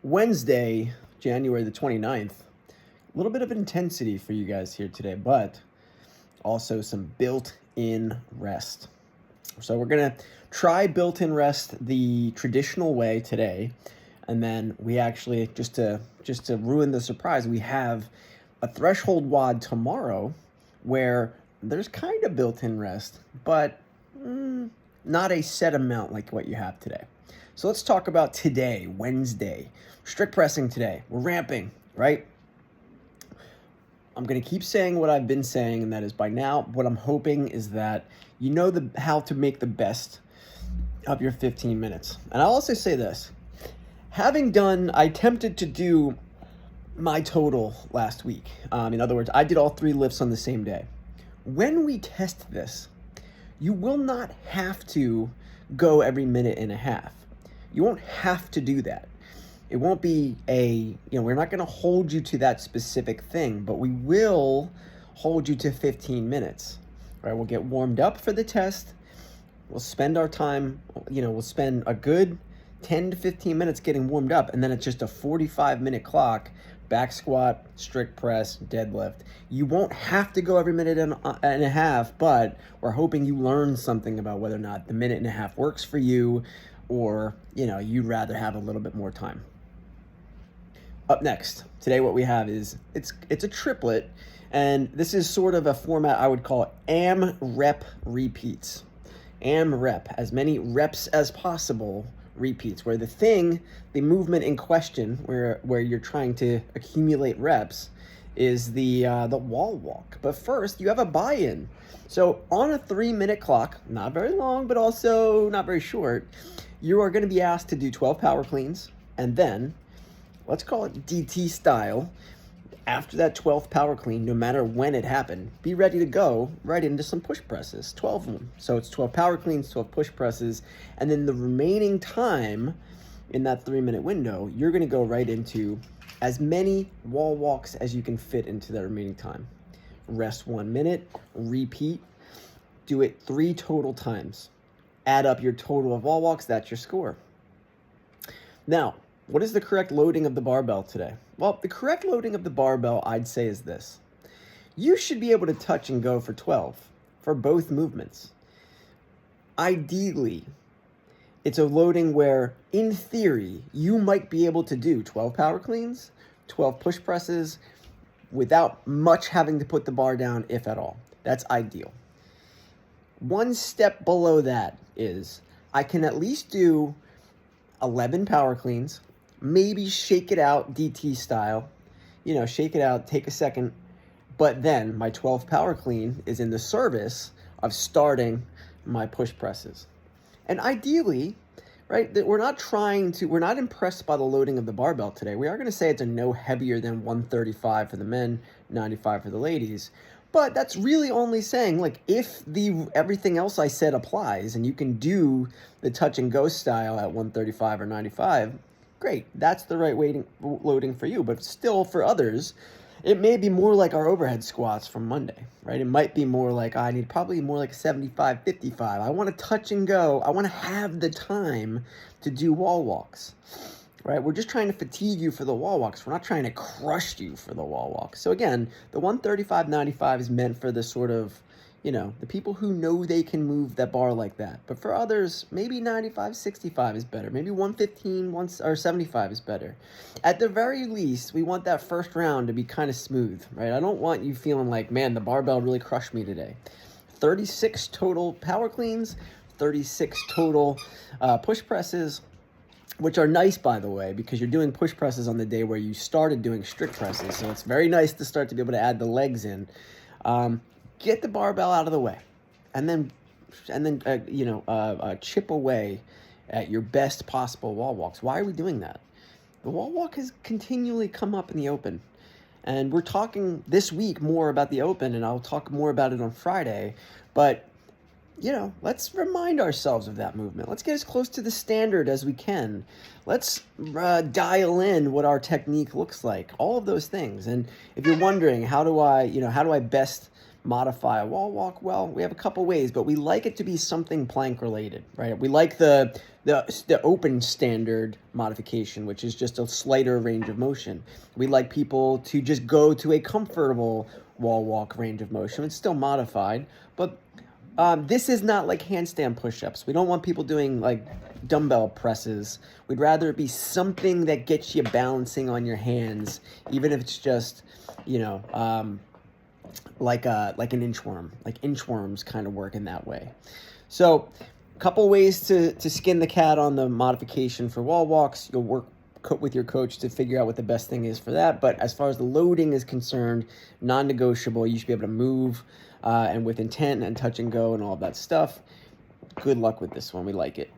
Wednesday, January the 29th. A little bit of intensity for you guys here today, but also some built-in rest. So we're going to try built-in rest the traditional way today. And then we actually, just to ruin the surprise, we have a threshold WOD tomorrow where there's kind of built-in rest, but not a set amount like what you have today. So let's talk about today, Wednesday. Strict pressing today. We're ramping, right? I'm going to keep saying what I've been saying, and that is by now, what I'm hoping is that you know how to make the best of your 15 minutes. And I'll also say this. I attempted to do my total last week. In other words, I did all 3 lifts on the same day. When we test this, you will not have to go every minute and a half. You won't have to do that. It won't be we're not going to hold you to that specific thing, but we will hold you to 15 minutes, right? We'll get warmed up for the test. We'll spend our time, we'll spend a good 10 to 15 minutes getting warmed up, and then it's just a 45-minute clock, back squat, strict press, deadlift. You won't have to go every minute and a half, but we're hoping you learn something about whether or not the minute and a half works for you, or, you'd rather have a little bit more time. Up next, today what we have is, it's a triplet, and this is sort of a format I would call AMREP repeats. AMREP, as many reps as possible repeats, where the movement in question, where you're trying to accumulate reps, is the wall walk. But first, you have a buy-in. So on a 3-minute clock, not very long, but also not very short, you are going to be asked to do 12 power cleans, and then, let's call it DT style, after that 12th power clean, no matter when it happened, be ready to go right into some push presses, 12 of them. So it's 12 power cleans, 12 push presses, and then the remaining time in that 3-minute window, you're going to go right into as many wall walks as you can fit into that remaining time. Rest 1 minute, repeat, do it 3 total times. Add up your total of wall walks, that's your score. Now, what is the correct loading of the barbell today? Well, the correct loading of the barbell, I'd say, is this. You should be able to touch and go for 12 for both movements. Ideally, it's a loading where, in theory, you might be able to do 12 power cleans, 12 push presses, without much having to put the bar down, if at all. That's ideal. One step below that is, I can at least do 11 power cleans, maybe shake it out DT style, shake it out, take a second, but then my 12th power clean is in the service of starting my push presses. And ideally, right, that we're not impressed by the loading of the barbell today. We are going to say it's a no heavier than 135 for the men, 95 for the ladies. But that's really only saying, if everything else I said applies and you can do the touch and go style at 135 or 95, great. That's the right loading for you. But still, for others, it may be more like our overhead squats from Monday, right? It might be more like, I need probably more like 75, 55. I want to touch and go. I want to have the time to do wall walks. Right? We're just trying to fatigue you for the wall walks. We're not trying to crush you for the wall walks. So again, the 135-95 is meant for the sort of, the people who know they can move that bar like that. But for others, maybe 95-65 is better. Maybe 115 or 75 is better. At the very least, we want that first round to be kind of smooth, right? I don't want you feeling like, man, the barbell really crushed me today. 36 total power cleans, 36 total push presses, which are nice, by the way, because you're doing push presses on the day where you started doing strict presses. So it's very nice to start to be able to add the legs in. Get the barbell out of the way, and then chip away at your best possible wall walks. Why are we doing that? The wall walk has continually come up in the open, and we're talking this week more about the open, and I'll talk more about it on Friday. But let's remind ourselves of that movement. Let's get as close to the standard as we can. Let's dial in what our technique looks like. All of those things. And if you're wondering, how do I best modify a wall walk? Well, we have a couple ways, but we like it to be something plank related, right? We like the the open standard modification, which is just a slighter range of motion. We like people to just go to a comfortable wall walk range of motion. It's still modified, but this is not like handstand push-ups. We don't want people doing like dumbbell presses. We'd rather it be something that gets you balancing on your hands, even if it's just, you know, like an inchworm. Like inchworms kind of work in that way. So a couple ways to skin the cat on the modification for wall walks. You'll work with your coach to figure out what the best thing is for that. But as far as the loading is concerned, non-negotiable. You should be able to move and with intent and touch and go and all of that stuff. Good luck with this one. We like it.